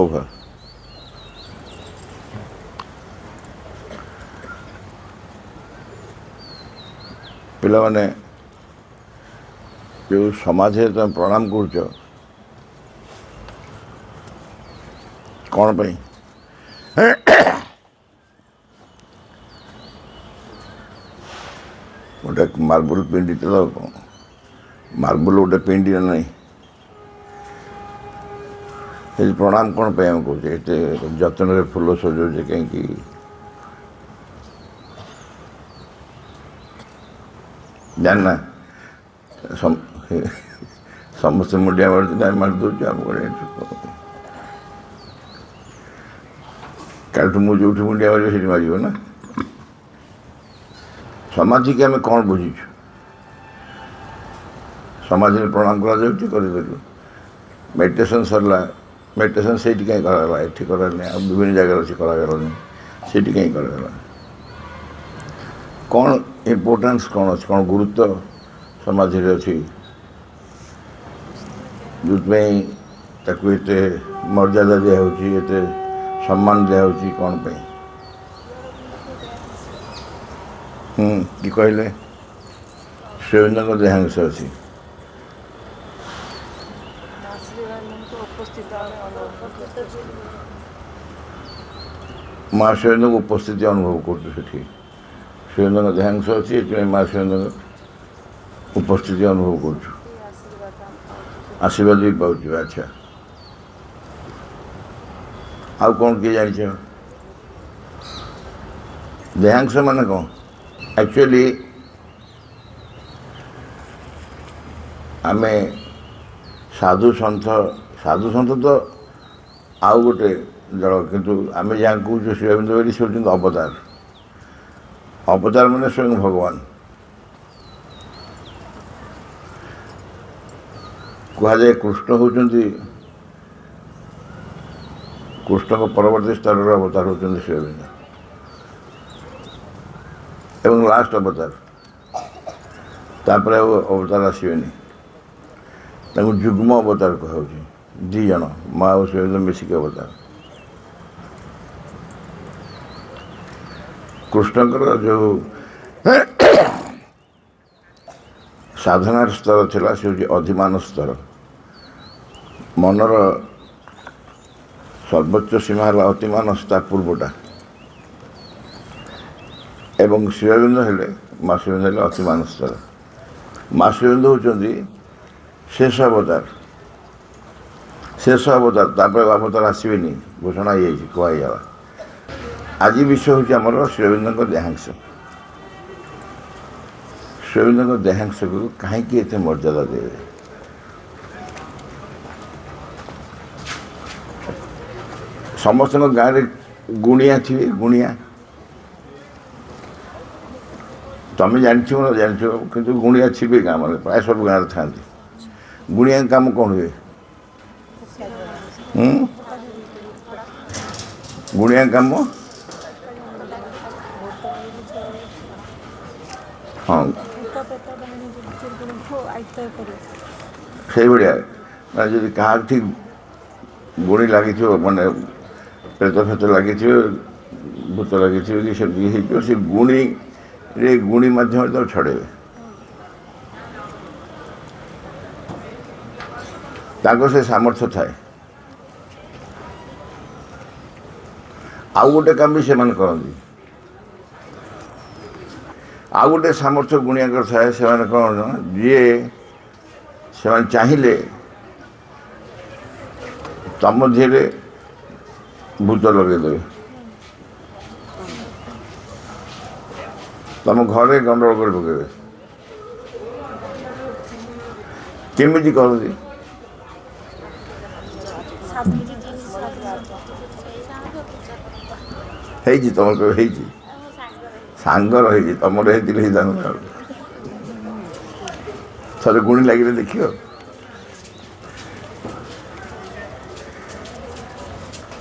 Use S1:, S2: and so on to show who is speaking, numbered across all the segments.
S1: over. ପିଲାମାନେ ଯେଉଁ ସମାଜରେ ତୁମେ ପ୍ରଣାମ କରୁଛ କ'ଣ ପାଇଁ? ଗୋଟେ ମାର୍ବୁଲ ପିଣ୍ଡିଥିଲା ମାର୍ବୁଲ ଗୋଟେ ପିଣ୍ଡି ନାହିଁ, ସେ ପ୍ରଣାମ କ'ଣ ପାଇଁ ଆମେ କରୁଛେ? ଏତେ ଯତ୍ନରେ ଫୁଲ ସଜାଉଛେ କାହିଁକି? ଜାଣିନା ସମସ୍ତେ ମୁଣ୍ଡିଆ ମାରୁଛନ୍ତି, ଆମେ ମାରି ଦେଉଛୁ। ଆମ କାଲିଠୁ ମୁଁ ଯେଉଁଠି ମୁଣ୍ଡିଆ ମାରିବ ସେଠି ମାରିବ ନା। ସମାଜକୁ ଆମେ କ'ଣ ବୁଝିଛୁ? ସମାଜରେ ପ୍ରଣାମ କରାଯାଉଛି, କରିଦେଲୁ। ମେଡ଼ିଟେସନ୍ ସରିଲା, ମେଡ଼ିଟେସନ୍ ସେଇଠି କାହିଁ କରାଗଲା? ଏଠି କରାଗଲାନି, ଆଉ ବିଭିନ୍ନ ଜାଗାରେ ଅଛି କରାଗଲାନି, ସେଇଠି କାହିଁ କରାଗଲା? କ'ଣ ଇମ୍ପୋର୍ଟାନ୍ସ କ'ଣ ଅଛି, କ'ଣ ଗୁରୁତ୍ୱ ସମାଜରେ ଅଛି ଯେଉଁଥିପାଇଁ ତାକୁ ଏତେ ମର୍ଯ୍ୟାଦା ଦିଆହେଉଛି, ଏତେ ସମ୍ମାନ ଦିଆହେଉଛି? କ'ଣ ପାଇଁ? କି କହିଲେ ଶ୍ରୀଅରବିନ୍ଦଙ୍କ ଦେହାଂଶ ଅଛି। ମା ଶ୍ରୀଅରବିନ୍ଦଙ୍କ ଉପସ୍ଥିତି ଅନୁଭବ କରୁଛୁ ସେଠି। ଶ୍ରୀଅରବିନ୍ଦଙ୍କ ଦେହାଂଶ ଅଛି, ଏଥିପାଇଁ ମା ଶ୍ରୀଅରବିନ୍ଦଙ୍କ ଉପସ୍ଥିତି ଅନୁଭବ କରୁଛୁ, ଆଶୀର୍ବାଦ ବି ପାଉଛୁ। ଆଚ୍ଛା, ଆଉ କ'ଣ କିଏ ଜାଣିଛ? ଦେହାଂଶ ମାନେ କ'ଣ? ଆକ୍ଚୁଆଲି ଆମେ ସାଧୁସନ୍ଥ ତ ଆଉ ଗୋଟେ ଦଳ, କିନ୍ତୁ ଆମେ ଯାହାକୁ କହୁଛୁ ଶ୍ରୀଅରବିନ୍ଦ ବୋଲି, ସେ ହେଉଛନ୍ତି ଅବତାର। ଅବତାର ମାନେ ସ୍ୱୟଂ ଭଗବାନ। କୁହାଯାଏ କୃଷ୍ଣ ହେଉଛନ୍ତି, କୃଷ୍ଣଙ୍କ ପରବର୍ତ୍ତୀ ସ୍ତରର ଅବତାର ହେଉଛନ୍ତି ଶ୍ରୀଅରବିନ୍ଦ, ଏବଂ ଲାଷ୍ଟ ଅବତାର। ତାପରେ ଆଉ ଅବତାର ଆସିବେନି, ତାଙ୍କୁ ଯୁଗ୍ମ ଅବତାର କୁହାଯାଉଛି। ଦୁଇ ଜଣ, ମା ଓ ଶ୍ରୀଅରବିନ୍ଦ ମିଶିକି ଅବତାର। କୃଷ୍ଣଙ୍କର ଯେଉଁ ସାଧନାର ସ୍ତର ଥିଲା, ସେ ହେଉଛି ଅଧିମାନ ସ୍ତର। ମନର ସର୍ବୋଚ୍ଚ ସୀମା ହେଲା ଅତିମାନ, ତା ପୂର୍ବଟା। ଏବଂ ଶ୍ରୀଅରବିନ୍ଦ ହେଲେ, ମା ଶ୍ରୀଅରବିନ୍ଦ ହେଲେ ଅତିମାନ ସ୍ତର। ମା ଶ୍ରୀଅରବିନ୍ଦ ହେଉଛନ୍ତି ଶେଷ ଅବତାର। ଶେଷ ଅବତାର, ତାପରେ ଅବତାର ଆସିବେନି, ଘୋଷଣା ହେଇଯାଇଛି, କୁହାହେଇଗଲା। ଆଜି ବିଷୟ ହେଉଛି ଆମର ଶ୍ରୀଅରବିନ୍ଦଙ୍କ ଦେହାଂଶ। ଶ୍ରୀଅରବିନ୍ଦଙ୍କ ଦେହାଂଶକୁ କାହିଁକି ଏତେ ମର୍ଯ୍ୟାଦା ଦେବେ? ସମସ୍ତଙ୍କ ଗାଁରେ ଗୁଣିଆ ଥିବେ, ଗୁଣିଆ। ତମେ ଜାଣିଥିବ ନା ଜାଣିଥିବ, କିନ୍ତୁ ଗୁଣିଆ ଥିବେ ଗାଁମାନେ, ପ୍ରାୟ ସବୁ ଗାଁରେ ଥାଆନ୍ତି। ଗୁଣିଆଙ୍କ କାମ କ'ଣ ହୁଏ? ଗୁଣିଆଙ୍କ କାମ ହଁ ସେଇଭଳିଆ। ମାନେ ଯଦି କାହାର ଠିକ୍ ଗୁଣି ଲାଗିଥିବ, ମାନେ ପ୍ରେତ ଫେତ ଲାଗିଥିବ, ଭୂତ ଲାଗିଥିବ, କି ସେମିତି ହେଇଥିବ, ସେ ଗୁଣି ମାଧ୍ୟମରେ ତାକୁ ଛଡ଼େଇବେ। ତାଙ୍କର ସେ ସାମର୍ଥ୍ୟ ଥାଏ। ଆଉ ଗୋଟେ କାମ ବି ସେମାନେ କରନ୍ତି। ଆଉ ଗୋଟେ ସାମର୍ଥ୍ୟ ଗୁଣିଆଙ୍କର ଥାଏ। ସେମାନେ କ'ଣ, ସେମାନେ ଚାହିଁଲେ ତମ ଧିଏରେ ଭୂତ ଲଗେଇଦେବେ, ତମ ଘରେ ଗଣ୍ଡଗୋଳ କରି ପକାଇବେ। କେମିତି କରନ୍ତି? ହେଇଛି ତମର କେବେ ହେଇଛି? ସାଙ୍ଗର ହେଇଛି, ତମର ହେଇଥିଲେ ହେଇଥାନ୍ତା। ଥରେ ଗୁଣି ଲାଗିଲେ ଦେଖିବ।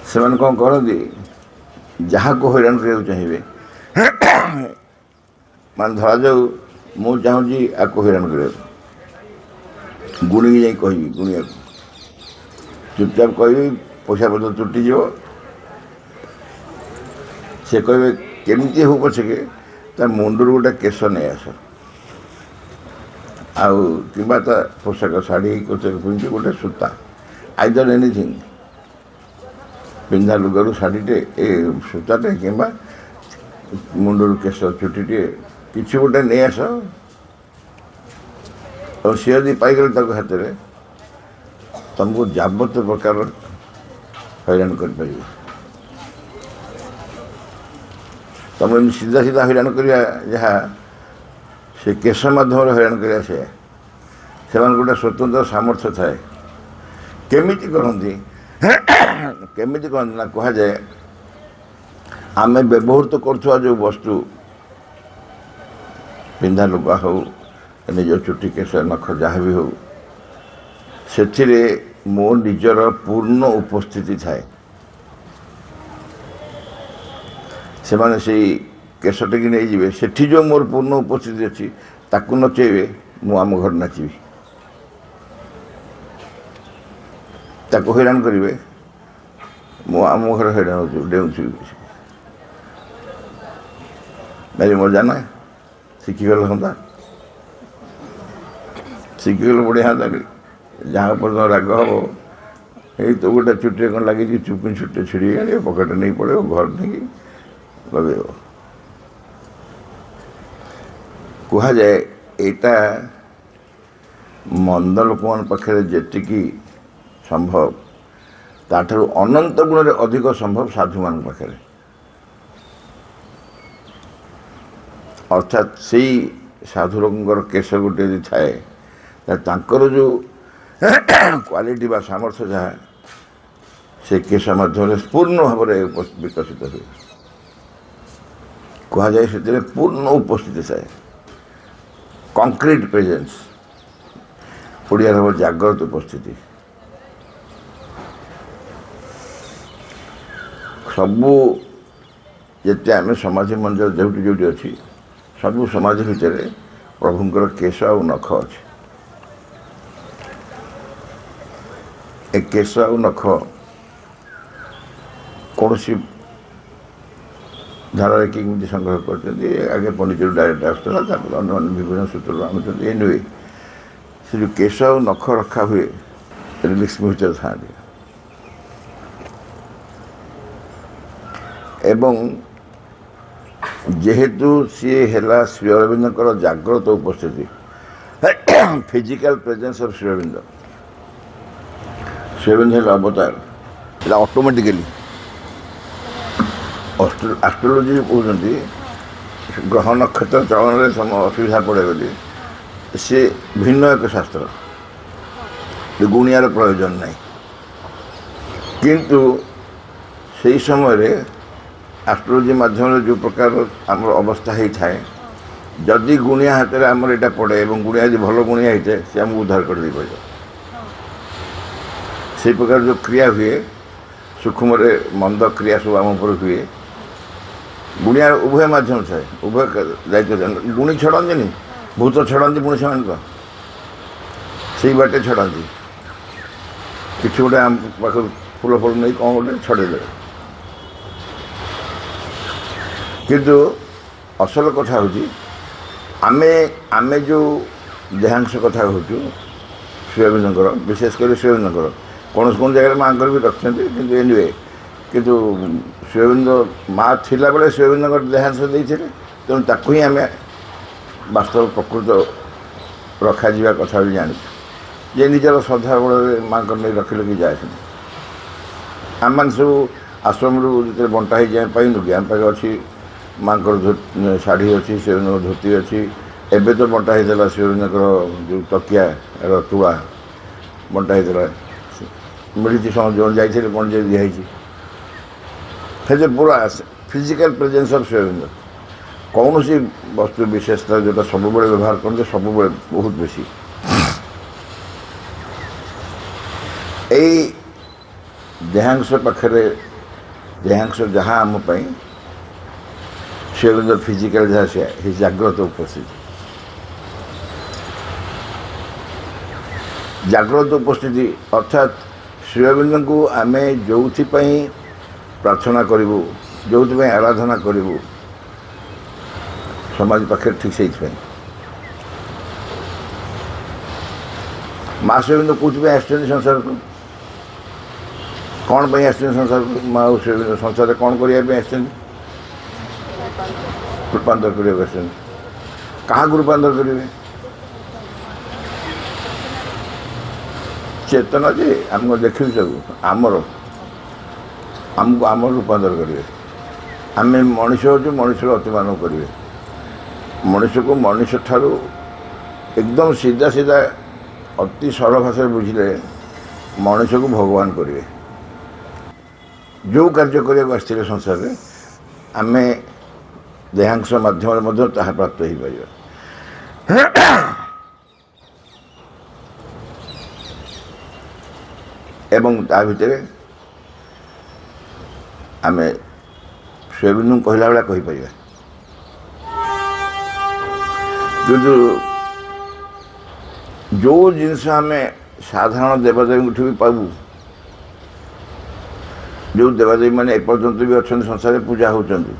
S1: ସେମାନେ କ'ଣ କରନ୍ତି? ଯାହାକୁ ହଇରାଣ କରିବାକୁ ଚାହିଁବେ, ମାନେ ଧରାଯାଉ ମୁଁ ଚାହୁଁଛି ଆକୁ ହଇରାଣ କରିବାକୁ, ଗୁଣିକି ଯାଇ କହିବି, ଗୁଣିଆକୁ ଚୁପଚାପ କହିବି, ପଇସା ପତ୍ର ତୁଟିଯିବ। ସେ କହିବେ କେମିତି ହଉ ପଛକେ ତା ମୁଣ୍ଡରୁ ଗୋଟେ କେଶ ନେଇ ଆସ, ଆଉ କିମ୍ବା ତା ପୋଷାକ ଶାଢ଼ୀ ପିନ୍ଧି ଗୋଟେ ସୂତା, ଆଇଦର ଏନିଥିଙ୍ଗ, ପିନ୍ଧା ଲୁଗାରୁ ଶାଢ଼ୀଟେ ଏ ସୂତାଟେ କିମ୍ବା ମୁଣ୍ଡରୁ କେଶ ଚୁଟିଟିଏ କିଛି ଗୋଟେ ନେଇ ଆସ। ଆଉ ସିଏ ଯଦି ପାଇଗଲେ ତାକୁ ହାତରେ, ତୁମକୁ ଯାବତୀୟ ପ୍ରକାର ହଇରାଣ କରିପାରିବେ। ତୁମେ ଏମିତି ସିଧା ସିଧା ହଇରାଣ କରିବା ଯାହା, ସେ କେଶ ମାଧ୍ୟମରେ ହଇରାଣ କରିବା ସେୟା। ସେମାନଙ୍କୁ ଗୋଟେ ସ୍ୱତନ୍ତ୍ର ସାମର୍ଥ୍ୟ ଥାଏ। କେମିତି କରନ୍ତି ନା କୁହାଯାଏ ଆମେ ବ୍ୟବହୃତ କରୁଥିବା ଯେଉଁ ବସ୍ତୁ, ପିନ୍ଧା ଲୁଗା ହେଉ, ନିଜ ଚୁଟି କେଶ ନଖ ଯାହା ବି ହେଉ, ସେଥିରେ ମୋ ନିଜର ପୂର୍ଣ୍ଣ ଉପସ୍ଥିତି ଥାଏ। ସେମାନେ ସେଇ କେଶଟିକି ନେଇଯିବେ, ସେଠି ଯେଉଁ ମୋର ପୂର୍ଣ୍ଣ ଉପସ୍ଥିତି ଅଛି ତାକୁ ନଚେଇବେ, ମୁଁ ଆମ ଘରେ ନାଚିବି। ତାକୁ ହଇରାଣ କରିବେ, ମୁଁ ଆମ ଘରେ ହଇରାଣ ହେଉଥିବି, ଡେଉଁଥିବି। ଭାରି ମଜା ନା? ଶିଖିଗଲେ ହୁଅନ୍ତା, ଶିଖିଗଲେ ବଢ଼ିଆ ହୁଅନ୍ତା। ଯାହା ପର୍ଯ୍ୟନ୍ତ ରାଗ ହେବ, ଏଇ ତ ଗୋଟେ ଚୁଟିରେ କ'ଣ ଲାଗିଛି, ଚୁପି ଛୁଟି ଛିଡ଼ିକି ଆଣିବ, ପକେଟରେ ନେଇ ପଳେଇବ, ଘର ନେଇକି ଲଗେଇବ। କୁହାଯାଏ ଏଇଟା ମନ୍ଦ ଲୋକମାନଙ୍କ ପାଖରେ ଯେତିକି ସମ୍ଭବ, ତାଠାରୁ ଅନନ୍ତ ଗୁଣରେ ଅଧିକ ସମ୍ଭବ ସାଧୁମାନଙ୍କ ପାଖରେ। ଅର୍ଥାତ୍ ସେଇ ସାଧୁ ଲୋକଙ୍କର କେଶ ଗୋଟେ ଯଦି ଥାଏ, ତାଙ୍କର ଯେଉଁ କ୍ୱାଲିଟି ବା ସାମର୍ଥ୍ୟ ଯାହା, ସେ କେଶ ମାଧ୍ୟମରେ ପୂର୍ଣ୍ଣ ଭାବରେ ବିକଶିତ ହୁଏ। କୁହାଯାଏ ସେଥିରେ ପୂର୍ଣ୍ଣ ଉପସ୍ଥିତି ଥାଏ, କଂକ୍ରିଟ୍ ପ୍ରେଜେନ୍ସ, ଓଡ଼ିଆରେ ହେବ ଜାଗ୍ରତ ଉପସ୍ଥିତି। ସବୁ ଯେତେ ଆମେ ସମାଧି ମନ୍ଦିର ଯେଉଁଠି ଯେଉଁଠି ଅଛି, ସବୁ ସମାଧି ଭିତରେ ପ୍ରଭୁଙ୍କର କେଶ ଆଉ ନଖ ଅଛି। ଏ କେଶ ଆଉ ନଖ କୌଣସି ଧାରାରେ କେମିତି ସଂଗ୍ରହ କରିଛନ୍ତି, ଆଗେ ପଣ୍ଡିତରୁ ଡାଇରେକ୍ଟ ଆସୁଥିଲା, ତାପରେ ଅନ୍ୟ ବିଭିନ୍ନ ସୂତ୍ରରୁ ଆଣୁଛନ୍ତି। ଏ ନୁହେଁ, ସେ ଯେଉଁ କେଶ ଆଉ ନଖ ରଖା ହୁଏ ରିଲିକ୍ସ ଭିତରେ ଥାଆନ୍ତି। ଏବଂ ଯେହେତୁ ସିଏ ହେଲା ଶ୍ରୀ ଅରବିନ୍ଦଙ୍କର ଜାଗ୍ରତ ଉପସ୍ଥିତି, physical presence of Shri Aurobindo, Shri Aurobindo ହେଲେ ଅବତାର, ଏଇଟା ଅଟୋମେଟିକାଲି। ଆଷ୍ଟ୍ରୋଲୋଜି କହୁଛନ୍ତି ଗ୍ରହ ନକ୍ଷତ୍ର ଚଳନରେ ଅସୁବିଧା ପଡ଼େ ବୋଲି, ସେ ଭିନ୍ନ ଏକ ଶାସ୍ତ୍ର, ଗୁଣିଆର ପ୍ରୟୋଜନ ନାହିଁ। କିନ୍ତୁ ସେହି ସମୟରେ ଆଷ୍ଟ୍ରୋଲୋଜି ମାଧ୍ୟମରେ ଯେଉଁ ପ୍ରକାର ଆମର ଅବସ୍ଥା ହେଇଥାଏ, ଯଦି ଗୁଣିଆ ହାତରେ ଆମର ଏଇଟା ପଡ଼େ ଏବଂ ଗୁଣିଆ ଯଦି ଭଲ ଗୁଣିଆ ହେଇଥାଏ, ସେ ଆମକୁ ଉଦ୍ଧାର କରିଦେଇପାରିବ। ସେହି ପ୍ରକାର ଯେଉଁ କ୍ରିୟା ହୁଏ, ସୂକ୍ଷ୍ମରେ ମନ୍ଦ କ୍ରିୟା ସବୁ ଆମ ଉପରେ ହୁଏ, ଗୁଣିଆ ଉଭୟ ମାଧ୍ୟମ ଥାଏ, ଉଭୟ ଦାୟିତ୍ୱ। ଗୁଣି ଛଡ଼ନ୍ତିନି, ଭୂତ ଛଡ଼ନ୍ତି, ପୁଣି ସେମାନେ ତ ସେଇ ବାଟେ ଛଡ଼ନ୍ତି। କିଛି ଗୋଟେ ଆମ ପାଖରୁ ଫୁଲ ଫୁଲ ନେଇ କ'ଣ ଗୋଟେ ଛଡ଼େଇଦେବେ। କିନ୍ତୁ ଅସଲ କଥା ହେଉଛି ଆମେ ଯେଉଁ ଦେହାଂଶ କଥା କହୁଛୁ ଶ୍ରୀ ଅରବିନ୍ଦଙ୍କର, ବିଶେଷ କରି ଶ୍ରୀ ଅରବିନ୍ଦଙ୍କର, କୌଣସି କୌଣସି ଜାଗାରେ ମାଆଙ୍କର ବି ରଖିଛନ୍ତି, କିନ୍ତୁ ଏନିୱେ, କିନ୍ତୁ ଶ୍ରୀ ଅରବିନ୍ଦ ମା ଥିଲାବେଳେ ଶ୍ରୀ ଅରବିନ୍ଦଙ୍କର ଦେହାଂଶ ଦେଇଥିଲେ, ତେଣୁ ତାକୁ ହିଁ ଆମେ ବାସ୍ତବ ପ୍ରକୃତ ରଖାଯିବା କଥା ବୋଲି ଜାଣିଛୁ। ଯେ ନିଜର ଶ୍ରଦ୍ଧା ବଳରେ ମାଆଙ୍କର ନେଇ ରଖିଲେ କି ଯାଏ ସେମିତି। ଆମମାନେ ସବୁ ଆଶ୍ରମରୁ ଯେତେବେଳେ ବଣ୍ଟା ହେଇଯାଏ ପାଇନୁ କି, ଆମ ପାଖେ ଅଛି ମାଆଙ୍କର ଶାଢ଼ୀ ଅଛି, ଶ୍ରୀ ଅରବିନ୍ଦଙ୍କର ଧୋତି ଅଛି। ଏବେ ତ ବଣ୍ଟା ହେଇଥିଲା ଶ୍ରୀ ଅରବିନ୍ଦଙ୍କର ଯେଉଁ ତକିଆର ତୁଳା ବଣ୍ଟା ହେଇଥିଲା, ମିଳିଛି, ସମସ୍ତେ ଯେଉଁ ଯାଇଥିଲେ ପଣ୍ଡିତ ଦିଆହେଇଛି। ସେଥିରେ ପୁରା physical presence of Shri Aurobindo. କୌଣସି ବସ୍ତୁ ବିଶେଷତା ଯେଉଁଟା ସବୁବେଳେ ବ୍ୟବହାର କରନ୍ତି, ସବୁବେଳେ ବହୁତ ବେଶୀ। ଏଇ ଦେହାଂଶ ପାଖରେ, ଦେହାଂଶ ଯାହା ଆମ ପାଇଁ, ଶ୍ରୀ ଅରବିନ୍ଦ ଫିଜିକାଲ ଯାହା ସେ ଜାଗ୍ରତ ଉପସ୍ଥିତି। ଜାଗ୍ରତ ଉପସ୍ଥିତି ଅର୍ଥାତ୍ ଶ୍ରୀ ଅରବିନ୍ଦଙ୍କୁ ଆମେ ଯେଉଁଥିପାଇଁ ପ୍ରାର୍ଥନା କରିବୁ, ଯେଉଁଥିପାଇଁ ଆରାଧନା କରିବୁ ସମାଜ ପାଖରେ ଠିକ୍ ସେଇଥିପାଇଁ। ମା ଶ୍ରୀ ଅରବିନ୍ଦ କେଉଁଥିପାଇଁ ଆସିଛନ୍ତି ସଂସାରକୁ? କ'ଣ ପାଇଁ ଆସିଛନ୍ତି ସଂସାରକୁ? ମା ଶ୍ରୀ ଅରବିନ୍ଦ ସଂସାରରେ କ'ଣ କରିବା ପାଇଁ ଆସିଛନ୍ତି? ରୂପାନ୍ତର କରିବାକୁ ଆସିଛନ୍ତି। କାହାକୁ ରୂପାନ୍ତର କରିବେ? ଚେତନା ଯେ ଆମକୁ ଦେଖିବୁ ସବୁ ଆମକୁ ରୂପାନ୍ତର କରିବେ। ଆମେ ମଣିଷ ହେଉଛୁ, ମଣିଷର ଅତିମାନବ କରିବେ। ମଣିଷକୁ ମଣିଷ ଠାରୁ ଏକଦମ ସିଧା ସିଧା ଅତି ସରଳ ଭାଷାରେ ବୁଝିଲେ ମଣିଷକୁ ଭଗବାନ କରିବେ। ଯେଉଁ କାର୍ଯ୍ୟ କରିବାକୁ ଆସିଥିଲେ ସଂସାରରେ ଆମେ ଦେହାଂଶ ମାଧ୍ୟମରେ ମଧ୍ୟ ତାହା ପ୍ରାପ୍ତ ହୋଇପାରିବା। ଏବଂ ତା ଭିତରେ ଆମେ ଶ୍ରୀ ଅରବିନ୍ଦଙ୍କୁ କହିଲା ଭଳିଆ କହିପାରିବା। କିନ୍ତୁ ଯେଉଁ ଜିନିଷ ଆମେ ସାଧାରଣ ଦେବାଦେବୀଙ୍କଠୁ ବି ପାଇବୁ, ଯେଉଁ ଦେବାଦେବୀମାନେ ଏପର୍ଯ୍ୟନ୍ତ ବି ଅଛନ୍ତି ସଂସାରରେ ପୂଜା ହେଉଛନ୍ତି,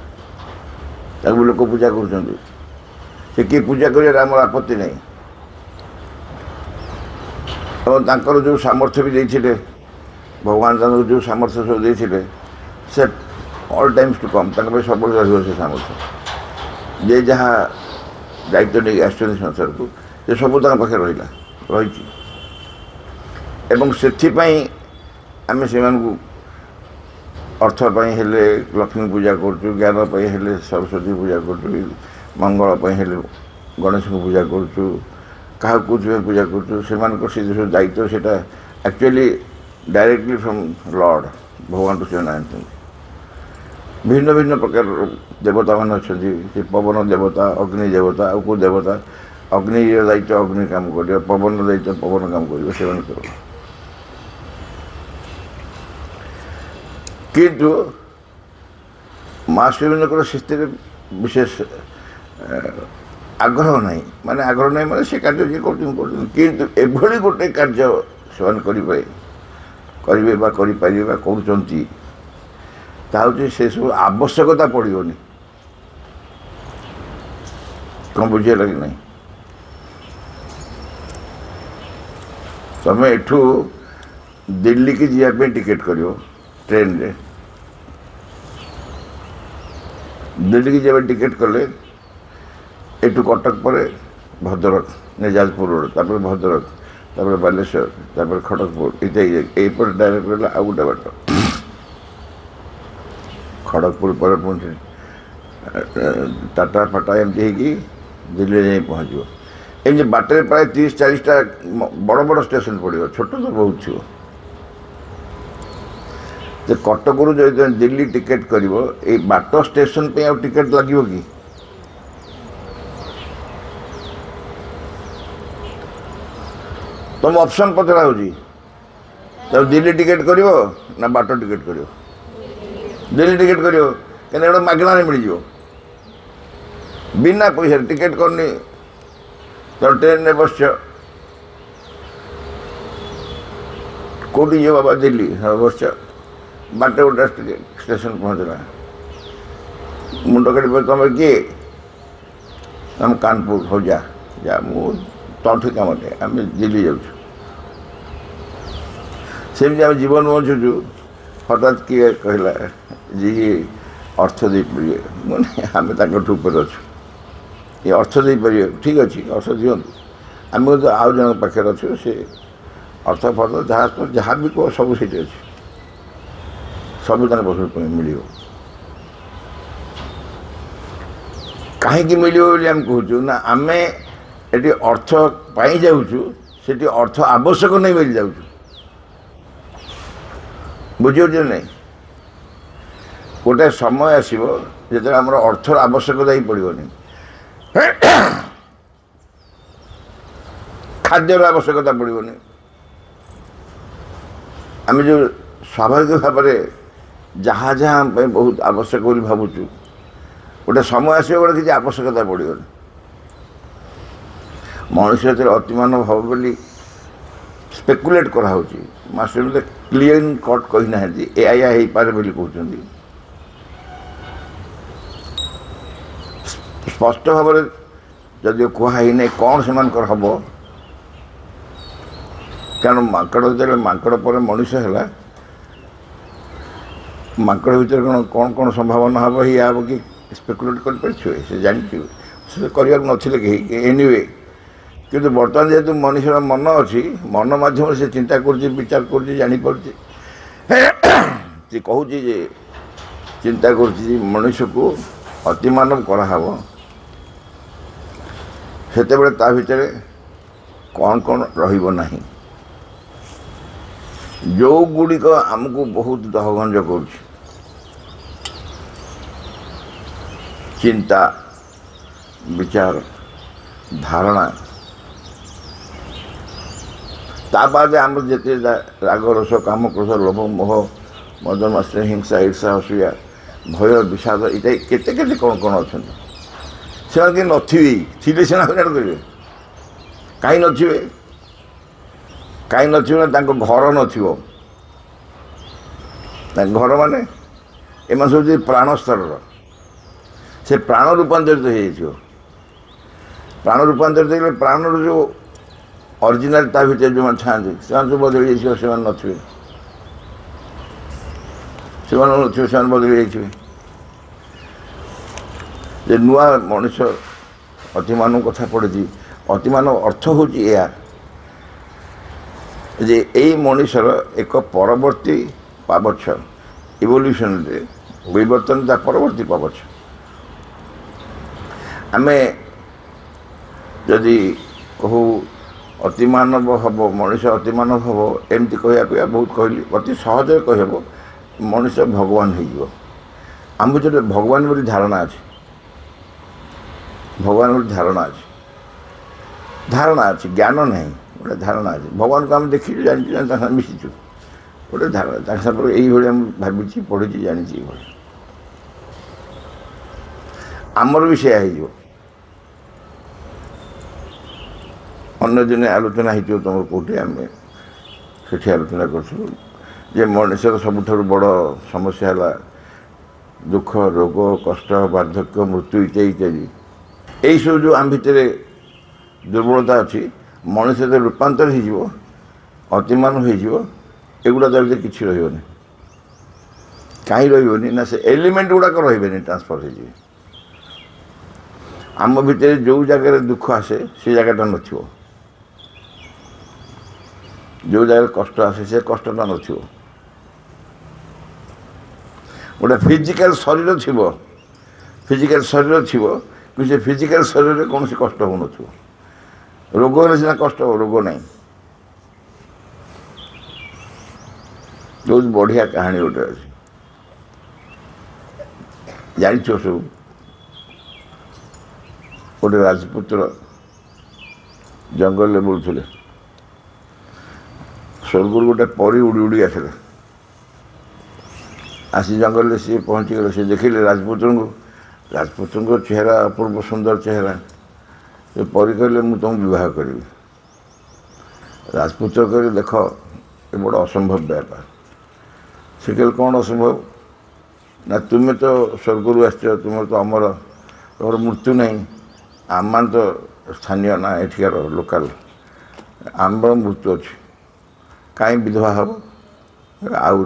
S1: ତାକୁ ଲୋକ ପୂଜା କରୁଛନ୍ତି, ସେ କିଏ ପୂଜା କରିବାରେ ଆମର ଆପତ୍ତି ନାହିଁ। ଏବଂ ତାଙ୍କର ଯେଉଁ ସାମର୍ଥ୍ୟ ବି ଦେଇଥିଲେ, ଭଗବାନ ତାଙ୍କୁ ଯେଉଁ ସାମର୍ଥ୍ୟ ସବୁ ଦେଇଥିଲେ, ସେ ଅଲ୍ ଟାଇମ୍ସ ଟୁ କମ୍ ତାଙ୍କ ପାଇଁ ସବୁବେଳେ ରହିବ ସେ ସାମର୍ଥ୍ୟ। ଯେ ଯାହା ଦାୟିତ୍ୱ ନେଇକି ଆସିଛନ୍ତି ସଂସାରକୁ, ସେ ସବୁ ତାଙ୍କ ପାଖରେ ରହିଛି। ଏବଂ ସେଥିପାଇଁ ଆମେ ସେମାନଙ୍କୁ ଅର୍ଥ ପାଇଁ ହେଲେ ଲକ୍ଷ୍ମୀ ପୂଜା କରୁଛୁ, ଜ୍ଞାନ ପାଇଁ ହେଲେ ସରସ୍ୱତୀ ପୂଜା କରୁଛୁ, ମଙ୍ଗଳ ପାଇଁ ହେଲେ ଗଣେଶଙ୍କୁ ପୂଜା କରୁଛୁ, କାହାକୁ କେଉଁଥିପାଇଁ ପୂଜା କରୁଛୁ। ସେମାନଙ୍କର ସେ ଯେଉଁ ଦାୟିତ୍ୱ ସେଇଟା ଆକ୍ଚୁଆଲି ଡାଇରେକ୍ଟଲି ଫ୍ରମ୍ ଲର୍ଡ଼, ଭଗବାନଙ୍କୁ ସେମାନେ ଆଣିଛନ୍ତି। ଭିନ୍ନ ଭିନ୍ନ ପ୍ରକାର ଦେବତାମାନେ ଅଛନ୍ତି। ସେ ପବନ ଦେବତା, ଅଗ୍ନି ଦେବତା, ଆଉ କେଉଁ ଦେବତା, ଅଗ୍ନିର ଦାୟିତ୍ୱ ଅଗ୍ନି କାମ କରିବ, ପବନର ଦାୟିତ୍ୱ ପବନ କାମ କରିବ, ସେମାନଙ୍କର। କିନ୍ତୁ ମା ଶ୍ରୀ ଅରବିନ୍ଦଙ୍କର ସେଥିରେ ବିଶେଷ ଆଗ୍ରହ ନାହିଁ। ମାନେ ଆଗ୍ରହ ନାହିଁ ମାନେ ସେ କାର୍ଯ୍ୟ ଯିଏ କରୁଛନ୍ତି। କିନ୍ତୁ ଏଭଳି ଗୋଟେ କାର୍ଯ୍ୟ ସେମାନେ କରିବେ ବା କରିପାରିବେ ବା କରୁଛନ୍ତି, ତାହା ହେଉଛି ସେସବୁ ଆବଶ୍ୟକତା ପଡ଼ିବନି। କ'ଣ ବୁଝିହେଲା କି ନାହିଁ? ତୁମେ ଏଠୁ ଦିଲ୍ଲୀକି ଯିବା ପାଇଁ ଟିକେଟ୍ କରିବ ଟ୍ରେନରେ। ଦିଲ୍ଲୀକି ଯିବା ପାଇଁ ଟିକେଟ୍ କଲେ ଏଠୁ କଟକ ପରେ ଭଦ୍ରକ, ଯାଜପୁର ରୋଡ଼, ତାପରେ ଭଦ୍ରକ, ତାପରେ ବାଲେଶ୍ୱର, ତାପରେ ଖଡ଼ଗପୁର, ଏଇପଟେ ଡାଇରେକ୍ଟ ରହିଲା ଆଉ ଗୋଟେ ବାଟ। ଖଡ଼ଗପୁର ପରେ ପୁଣି ଟାଟା ଫାଟା ଏମିତି ହେଇକି ଦିଲ୍ଲୀରେ ଯାଇ ପହଞ୍ଚିବ। ଏମିତି ବାଟରେ ପ୍ରାୟ 30-40ଟା ବଡ଼ ବଡ଼ ଷ୍ଟେସନ ପଡ଼ିବ, ଛୋଟ ତ ବହୁତ ଥିବ। ଯେ କଟକରୁ ଯଦି ଦିଲ୍ଲୀ ଟିକେଟ୍ କରିବ, ଏଇ ବାଟ ଷ୍ଟେସନ ପାଇଁ ଆଉ ଟିକେଟ୍ ଲାଗିବ କି? ତୁମ ଅପସନ୍ ପଚରା ହେଉଛି, ତେଣୁ ଦିଲ୍ଲୀ ଟିକେଟ୍ କରିବ ନା ବାଟ ଟିକେଟ୍ କରିବ? ଦିଲ୍ଲୀ ଟିକେଟ୍ କରିବ, କାହିଁକିନା ଏଇଟା ମାଗଣାରେ ମିଳିଯିବ, ବିନା ପଇସାରେ। ଟିକେଟ୍ କରିନି, ତେଣୁ ଟ୍ରେନରେ ବସିଛ, କେଉଁଠି ଯିବ ବାବା? ଦିଲ୍ଲୀ। ହଁ ବସିଛ, ବାଟ ଗୋଟେ ଷ୍ଟେସନ ପହଞ୍ଚିଲା, ମୁଣ୍ଡ କାଟି ପଡ଼ିବ, ତୁମେ କିଏ? ଆମେ କାନପୁର। ହଉ ଯା, ମୁଁ ତଣ୍ଠି କାମ ନାହିଁ, ଆମେ ଦିଲ୍ଲୀ ଯାଉଛୁ। ସେମିତି ଆମେ ଜୀବନ ବଞ୍ଚୁଛୁ। ହଠାତ୍ କିଏ କହିଲା ଯେ ଇଏ ଅର୍ଥ ଦେଇପାରିବେ, ମାନେ ଆମେ ତାଙ୍କଠୁ ଉପରେ ଅଛୁ, ଏ ଅର୍ଥ ଦେଇପାରିବେ, ଠିକ୍ ଅଛି ଅର୍ଥ ଦିଅନ୍ତୁ। ଆମେ କିନ୍ତୁ ଆଉ ଜଣଙ୍କ ପାଖରେ ଅଛୁ, ସେ ଅର୍ଥ ଫର୍ଥ ଯାହା ବି କୁହ ସବୁ ସେଇଠି ଅଛି, ସବୁ ତାଙ୍କ ପାଖରୁ ମିଳିବ। କାହିଁକି ମିଳିବ ବୋଲି ଆମେ କହୁଛୁ ନା, ଆମେ ଏଠି ଅର୍ଥ ପାଇଁ ଯାଉଛୁ, ସେଠି ଅର୍ଥ ଆବଶ୍ୟକ ନେଇ ମିଳି ଯାଉଛୁ। ବୁଝିପାରୁଛ ନାହିଁ? ଗୋଟେ ସମୟ ଆସିବ ଯେତେବେଳେ ଆମର ଅର୍ଥର ଆବଶ୍ୟକତା ହିଁ ପଡ଼ିବନି, ଖାଦ୍ୟର ଆବଶ୍ୟକତା ପଡ଼ିବନି। ଆମେ ଯେଉଁ ସ୍ୱାଭାବିକ ଭାବରେ ଯାହା ଆମ ପାଇଁ ବହୁତ ଆବଶ୍ୟକ ବୋଲି ଭାବୁଛୁ, ଗୋଟେ ସମୟ ଆସିବ ଗୋଟେ କିଛି ଆବଶ୍ୟକତା ପଡ଼ିବନି। ମଣିଷ ଏଥିରେ ଅତିମାନବ ହେବ ବୋଲି ସ୍ପେକୁଲେଟ୍ କରାହେଉଛି, ମାଷ୍ଟର କ୍ଲିୟର କଟ୍ କହିନାହାନ୍ତି ଏଇଆ ହେଇପାରେ ବୋଲି କହୁଛନ୍ତି। ସ୍ପଷ୍ଟ ଭାବରେ ଯଦିଓ କୁହା ହେଇନାହିଁ କ'ଣ ସେମାନଙ୍କର ହେବ, କାରଣ ମାଙ୍କଡ଼ ଯେତେବେଳେ ମାଙ୍କଡ଼ ପରେ ମଣିଷ ହେଲା, ମାଙ୍କଡ଼ ଭିତରେ କ'ଣ ସମ୍ଭାବନା ହେବ ଏଇଆ ହେବ କି ସ୍ପେକୁଲେଟ୍ କରିପାରିଥିବେ? ସେ ଜାଣିଥିବେ, ସେ କରିବାକୁ ନଥିଲେ କେହି ଏନିୱେ। କିନ୍ତୁ ବର୍ତ୍ତମାନ ଯେହେତୁ ମଣିଷର ମନ ଅଛି, ମନ ମାଧ୍ୟମରେ ସେ ଚିନ୍ତା କରୁଛି, ବିଚାର କରୁଛି, ଜାଣିପାରୁଛି। ସେ କହୁଛି ଯେ ଚିନ୍ତା କରୁଛି ଯେ ମଣିଷକୁ ଅତିମାନବ କରାହେବ, ସେତେବେଳେ ତା ଭିତରେ କ'ଣ ରହିବ ନାହିଁ, ଯେଉଁଗୁଡ଼ିକ ଆମକୁ ବହୁତ ଦହଗଞ୍ଜ କରୁଛି। ଚିନ୍ତା, ବିଚାର, ଧାରଣା, ତା ବାଦେ ଆମର ଯେତେ ରାଗ, ରୋଷ, କାମ, କ୍ରୋଧ, ଲୋଭ, ମୋହ, ମଦ, ମାତ୍ସର୍ଯ୍ୟ, ହିଂସା, ଈର୍ଷା, ଅସୂୟା, ଭୟ, ବିଷାଦ, ଏଇଟା କେତେ କ'ଣ ଅଛନ୍ତି। ସେମାନେ କେହି ନଥିବେ, ଥିଲେ ସିନା ହଇରାଣ କରିବେ। କାହିଁ ନଥିବେ ନା ତାଙ୍କ ଘର ନଥିବ। ତାଙ୍କ ଘର ମାନେ ଏମାନେ ସବୁ ଯଦି ପ୍ରାଣ ସ୍ତରର, ସେ ପ୍ରାଣ ରୂପାନ୍ତରିତ ହେଇଯାଇଥିବ। ପ୍ରାଣ ରୂପାନ୍ତରିତ ହେଇଗଲେ ପ୍ରାଣର ଯେଉଁ ଅରିଜିନାଲ ତା ଭିତରେ ଯେଉଁମାନେ ଥାଆନ୍ତି ସେମାନେ ସବୁ ବଦଳି ଯାଇଥିବ। ସେମାନେ ନଥିବେ, ସେମାନେ ବଦଳି ଯାଇଥିବେ। ଯେ ନୂଆ ମଣିଷ ଅତିମାନବ କଥା ପଡ଼ିଛି। ଅତିମାନବ ଅର୍ଥ ହେଉଛି ଏହା ଯେ ଏଇ ମଣିଷର ଏକ ପରବର୍ତ୍ତୀ ପାବଚ୍ଛ, ଇଭଲ୍ୟୁସନରେ ବିବର୍ତ୍ତନ ତା ପରବର୍ତ୍ତୀ ପାବଚ୍ଛ। ଆମେ ଯଦି କହୁ ଅତିମାନବ ହେବ, ମଣିଷ ଅତିମାନବ ହେବ, ଏମିତି କହିବାକୁ ବହୁତ କହିଲି। ଅତି ସହଜରେ କହିହେବ ମଣିଷ ଭଗବାନ ହେଇଯିବ। ଆମ ଭିତରେ ଭଗବାନ ବୋଲି ଧାରଣା ଅଛି। ଭଗବାନ ବୋଲି ଧାରଣା ଅଛି, ଜ୍ଞାନ ନାହିଁ, ଗୋଟେ ଧାରଣା ଅଛି। ଭଗବାନଙ୍କୁ ଆମେ ଦେଖିଛୁ, ଜାଣିଛୁ, ତାଙ୍କ ସାଙ୍ଗେ ମିଶିଛୁ, ଗୋଟେ ଧାରଣା। ତାଙ୍କ ସାଙ୍ଗରେ ଏଇଭଳି ଆମେ ଭାବିଛି, ପଢ଼ିଛି, ଜାଣିଛି। ଏଇଭଳି ଆମର ବି ସେୟା ହେଇଯିବ। ଅନ୍ୟ ଦିନେ ଆଲୋଚନା ହେଇଥିବ ତୁମର କେଉଁଠି, ଆମେ ସେଠି ଆଲୋଚନା କରୁଛୁ ଯେ ମଣିଷର ସବୁଠାରୁ ବଡ଼ ସମସ୍ୟା ହେଲା ଦୁଃଖ, ରୋଗ, କଷ୍ଟ, ବାର୍ଦ୍ଧକ୍ୟ, ମୃତ୍ୟୁ ଇତ୍ୟାଦି। ଏଇସବୁ ଯେଉଁ ଆମ ଭିତରେ ଦୁର୍ବଳତା ଅଛି, ମଣିଷ ଯେତେବେଳେ ରୂପାନ୍ତର ହେଇଯିବ, ଅତିମାନବ ହେଇଯିବ, ଏଗୁଡ଼ା ତା ଭିତରେ କିଛି ରହିବନି। କାହିଁ ରହିବନି ନା ସେ ଏଲିମେଣ୍ଟ ଗୁଡ଼ାକ ରହିବେନି, ଟ୍ରାନ୍ସଫର୍ ହେଇଯିବେ। ଆମ ଭିତରେ ଯେଉଁ ଜାଗାରେ ଦୁଃଖ ଆସେ ସେ ଜାଗାଟା ନଥିବ, ଯେଉଁ ଜାଗାରେ କଷ୍ଟ ଆସେ ସେ କଷ୍ଟଟା ନଥିବ। ଗୋଟେ ଫିଜିକାଲ ଶରୀର ଥିବ, କିନ୍ତୁ ସେ ଫିଜିକାଲ ଶରୀରରେ କୌଣସି କଷ୍ଟ ହେଉନଥିବ। ରୋଗ ହେଲେ ସିନା କଷ୍ଟ ହେବ, ରୋଗ ନାହିଁ। ବହୁତ ବଢ଼ିଆ କାହାଣୀ ଗୋଟେ ଅଛି, ଜାଣିଥିବ ସବୁ। ଗୋଟେ ରାଜପୁତ୍ର ଜଙ୍ଗଲରେ ବୁଲୁଥିଲେ, ସ୍ୱର୍ଗରୁ ଗୋଟେ ପରୀ ଉଡ଼ି ଉଡ଼ି ଆସିଲା। ଆସି ଜଙ୍ଗଲରେ ସିଏ ପହଞ୍ଚିଗଲେ। ସେ ଦେଖିଲେ ରାଜପୁତ୍ରଙ୍କ ଚେହେରା ଅପୂର୍ବ ସୁନ୍ଦର ଚେହେରା। ସେ ପରୀ କହିଲେ ମୁଁ ତୁମକୁ ବିବାହ କରିବି। ରାଜପୁତ୍ର କହିଲେ ଦେଖ ଏ ବଡ଼ ଅସମ୍ଭବ ବ୍ୟାପାର। ସେ କହିଲେ କ'ଣ ଅସମ୍ଭବ? ନା ତୁମେ ତ ସ୍ୱର୍ଗରୁ ଆସିଛ, ତୁମର ତ ଅମର, ତୁମର ମୃତ୍ୟୁ ନାହିଁ। ଆମମାନେ ତ ସ୍ଥାନୀୟ ନା, ଏଠିକାର ଲୋକାଲ, ଆମର ମୃତ୍ୟୁ ଅଛି। କାହିଁ ବିଧବା ହେବ? ଆଉ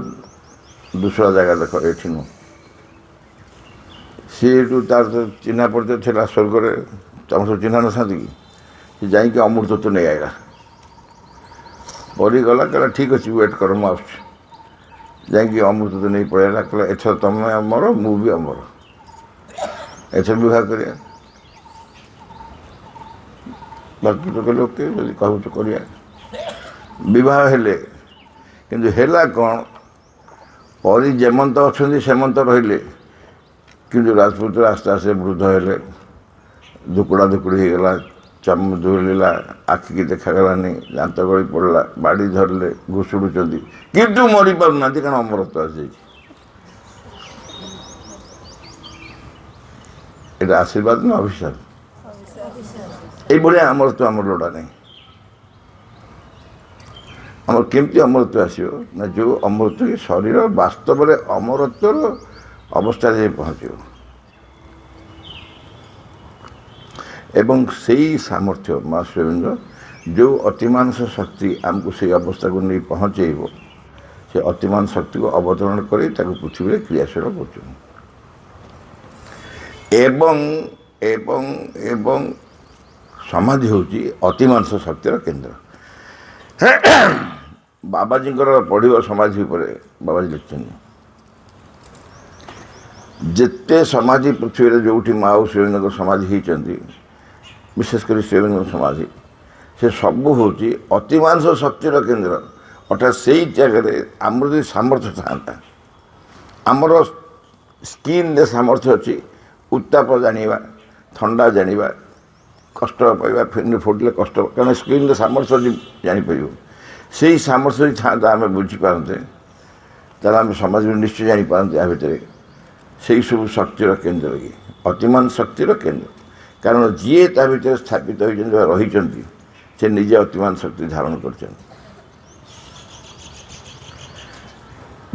S1: ଦୁସରା ଜାଗା ଦେଖ, ଏଠି ନୁହଁ। ସିଏଠୁ ତାର ତ ଚିହ୍ନା ପରିଚୟ ଥିଲା ସ୍ୱର୍ଗରେ, ତମ ସବୁ ଚିହ୍ନା ନଥାନ୍ତି କି? ସେ ଯାଇକି ଅମୃତତ୍ୱ ନେଇ ଆଇଲା। ପରୀ ଗଲା, କହିଲା ଠିକ୍ ଅଛି, ୱେଟ୍ କର, ମୁଁ ଆସୁଛି। ଯାଇକି ଅମୃତତ୍ୱ ନେଇ ପଳେଇଲା। କହିଲା ଏଥର ତମେ ଅମର, ମୁଁ ବି ଅମର, ଏଥର ବିବାହ କରିବା। ରାଜପୁତ୍ର କହିଲେ ଓକେ, ଯଦି କହୁଛ କରିବା। ବିବାହ ହେଲେ, କିନ୍ତୁ ହେଲା କ'ଣ? ପରୀ ଯେମନ୍ତ ଅଛନ୍ତି ସେମନ୍ତ ରହିଲେ, କିନ୍ତୁ ରାଜପୁତ୍ର ଆସ୍ତେ ଆସ୍ତେ ବୃଦ୍ଧ ହେଲେ, ଧୁକୁଡ଼ା ଧୁକୁଡ଼ି ହେଇଗଲା, ଚର୍ମ ଧୁଳିଲା, ଆଖିକି ଦେଖାଗଲାନି, ଦାନ୍ତ ଗଳି ପଡ଼ିଲା, ବାଡ଼ି ଧରିଲେ, ଘୁଷୁଡ଼ୁଛନ୍ତି, କିନ୍ତୁ ମରିପାରୁନାହାନ୍ତି, କାରଣ ଅମରତ୍ୱ ଆସିଯାଇଛି। এটা ଆଶୀର୍ବାଦ ନା ଅଭିଶାପ? ଏଇଭଳିଆ ଅମରତ୍ୱ ଆମର ଲୋଡ଼ା ନାହିଁ। ଆମ ଆମର କେମିତି ଅମରତ୍ୱ ଆସିବ ନା ଯେଉଁ ଅମରତ୍ୱ କି ଶରୀର ବାସ୍ତବରେ ଅମରତ୍ୱର ଅବସ୍ଥାରେ ଯାଇ ପହଞ୍ଚିବ ଏବଂ ସେଇ ସାମର୍ଥ୍ୟ ମା ସ୍ୱୟଂର ଯେଉଁ ଅତିମାନସ ଶକ୍ତି ଆମକୁ ସେଇ ଅବସ୍ଥାକୁ ନେଇ ପହଞ୍ଚେଇବ ସେ ଅତିମାନ ଶକ୍ତିକୁ ଅବତରଣ କରି ତାକୁ ପୃଥିବୀରେ କ୍ରିୟାଶୀଳ କରୁଛନ୍ତି ଏବଂ ଏବଂ ଏବଂ ସମାଧି ହେଉଛି ଅତିମାନସ ଶକ୍ତିର କେନ୍ଦ୍ର। ବାବାଜୀଙ୍କର ପଢ଼ିବ ସମାଧି ଉପରେ ବାବାଜୀ ଲେଖିଛନ୍ତି ଯେତେ ସମାଧି ପୃଥିବୀରେ ଯେଉଁଠି ମା ଓ ଶିବଙ୍କ ସମାଧି ହେଇଛନ୍ତି ବିଶେଷ କରି ଶିବଙ୍କ ସମାଧି ସେ ସବୁ ହେଉଛି ଅତିମାନସ ଶକ୍ତିର କେନ୍ଦ୍ର। ଅର୍ଥାତ୍ ସେଇ ଜାଗାରେ ଆମର ଯଦି ସାମର୍ଥ୍ୟ ଥାନ୍ତା ଆମର ସ୍କିନ୍ରେ ସାମର୍ଥ୍ୟ ଅଛି ଉତ୍ତାପ ଜାଣିବା ଥଣ୍ଡା ଜାଣିବା କଷ୍ଟ ପାଇବା ଫିଲ୍ମ ଫୁଟିଲେ କଷ୍ଟ କାରଣ ସ୍କିନ୍ରେ ସାମର୍ଥ୍ୟ ଯଦି ଜାଣିପାରିବ ସେଇ ସାମର୍ଥ୍ୟ ଯଦି ଥାନ୍ତା ଆମେ ବୁଝିପାରନ୍ତେ ତାହେଲେ ଆମେ ସମାଜରେ ନିଶ୍ଚୟ ଜାଣିପାରନ୍ତେ ୟା ଭିତରେ ସେଇସବୁ ଶକ୍ତିର କେନ୍ଦ୍ର କି ଅତିମାନ ଶକ୍ତିର କେନ୍ଦ୍ର। କାରଣ ଯିଏ ତା ଭିତରେ ସ୍ଥାପିତ ହୋଇଛନ୍ତି ବା ରହିଛନ୍ତି ସେ ନିଜେ ଅତିମାନ ଶକ୍ତି ଧାରଣ କରିଛନ୍ତି।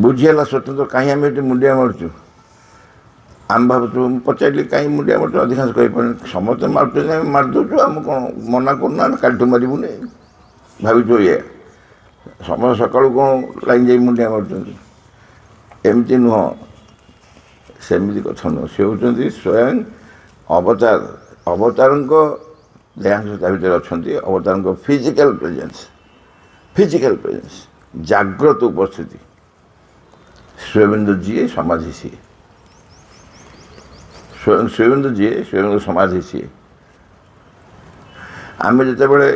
S1: ବୁଝି ହେଲା ସ୍ୱତନ୍ତ୍ର କାହିଁ ଆମେ ଏଠି ମୁଣ୍ଡିଆ ମାରୁଛୁ ଆମେ ଭାବୁଛୁ ମୁଁ ପଚାରିଲି କାହିଁ ମୁଣ୍ଡିଆ ମାରୁଛୁ ଅଧିକାଂଶ କହିପାରୁନି ସମସ୍ତେ ମାରୁଛନ୍ତି ଆମେ ମାରିଦେଉଛୁ ଆମେ କ'ଣ ମନା କରୁନା ଆମେ କାଲିଠୁ ମାରିବୁନି ଭାବିଛୁ ଇଏ ସମୟ ସକାଳୁ କ'ଣ ଲାଇନ୍ ଯାଇ ମୁଣ୍ଡିଆ ମାରୁଛନ୍ତି ଏମିତି ନୁହଁ ସେମିତି କଥା ନୁହଁ। ସେ ହେଉଛନ୍ତି ସ୍ୱୟଂ ଅବତାର ଅବତାରଙ୍କ ଦେହାଂଶ ତା ଭିତରେ ଅଛନ୍ତି ଅବତାରଙ୍କ ଫିଜିକାଲ୍ ପ୍ରେଜେନ୍ସ ଜାଗ୍ରତ ଉପସ୍ଥିତି ସ୍ୱୟଂବିନ୍ଦୁ ଯିଏ ସମାଧି ସିଏ ସ୍ୱୟଂବିନ୍ଦୁ ଯିଏ ସ୍ୱୟଂବିନ୍ଦୁ ସମାଧି ସିଏ। ଆମେ ଯେତେବେଳେ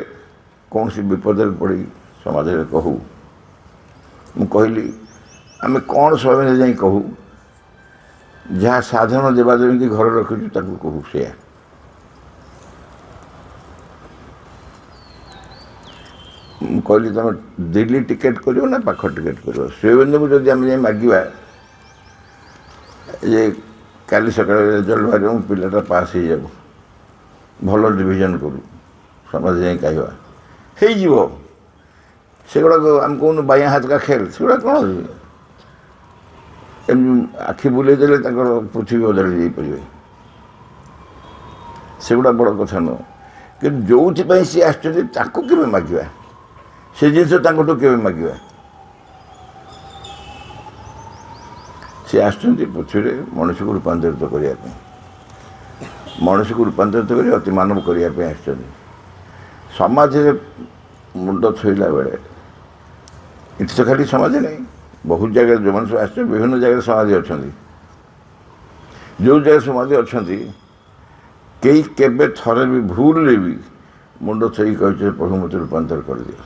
S1: କୌଣସି ବିପଦରେ ପଡ଼ି ସମାଜରେ କହୁ ମୁଁ କହିଲି ଆମେ କ'ଣ ସ୍ୱୟଂବିନ୍ଦୁ ଯାଇ କହୁ ଯାହା ସାଧାରଣ ଦେବାଦେବୀକି ଘରେ ରଖିଛୁ ତାକୁ କହୁ ସେୟା ମୁଁ କହିଲି ତୁମେ ଦିଲ୍ଲୀ ଟିକେଟ୍ କରିବ ନା ପାଖ ଟିକେଟ୍ କରିବ ସ୍ୱୟଂବିନ୍ଦୁକୁ ଯଦି ଆମେ ଯାଇ ମାଗିବା ଯେ କାଲି ସକାଳେ ରେଜଲ୍ଟ ବାହାରିବ ମୋ ପିଲାଟା ପାସ୍ ହେଇଯାଉ ଭଲ ଡିଭିଜନ୍ କରୁ ସମାଜ ଯାଇ କହିବା ହେଇଯିବ ସେଗୁଡ଼ାକ ଆମେ କହୁନୁ ବାୟାଁ ହାତ କା ଖେଳ ସେଗୁଡ଼ା କ'ଣ ଏମିତି ଆଖି ବୁଲେଇ ଦେଲେ ତାଙ୍କର ପୃଥିବୀ ବଦଳି ଯାଇପାରିବେ ସେଗୁଡ଼ା ବଡ଼ କଥା ନୁହଁ କିନ୍ତୁ ଯେଉଁଥିପାଇଁ ସିଏ ଆସିଛନ୍ତି ତାକୁ କେବେ ମାଗିବା ସେ ଜିନିଷ ତାଙ୍କଠୁ କେବେ ମାଗିବା ସେ ଆସିଛନ୍ତି ପୃଥିବୀରେ ମଣିଷକୁ ରୂପାନ୍ତରିତ କରିବା ପାଇଁ ମଣିଷକୁ ରୂପାନ୍ତରିତ କରି ଅତି ମାନବ କରିବା ପାଇଁ ଆସିଛନ୍ତି। ସମାଜରେ ମୁଣ୍ଡ ଥୋଇଲା ବେଳେ ଏଠି ତ ଖାଲି ସମାଜ ନାହିଁ ବହୁତ ଜାଗାରେ ଯେଉଁମାନେ ସବୁ ଆସିଛନ୍ତି ବିଭିନ୍ନ ଜାଗାରେ ସମାଧି ଅଛନ୍ତି ଯେଉଁ ଜାଗାରେ ସମାଧି ଅଛନ୍ତି କେହି କେବେ ଥରେ ବି ଭୁଲରେ ବି ମୁଣ୍ଡ ଥୋଇ କହିছে ପ୍ରଭୁ ମୋତେ ରୂପାନ୍ତର କରିଦିଅ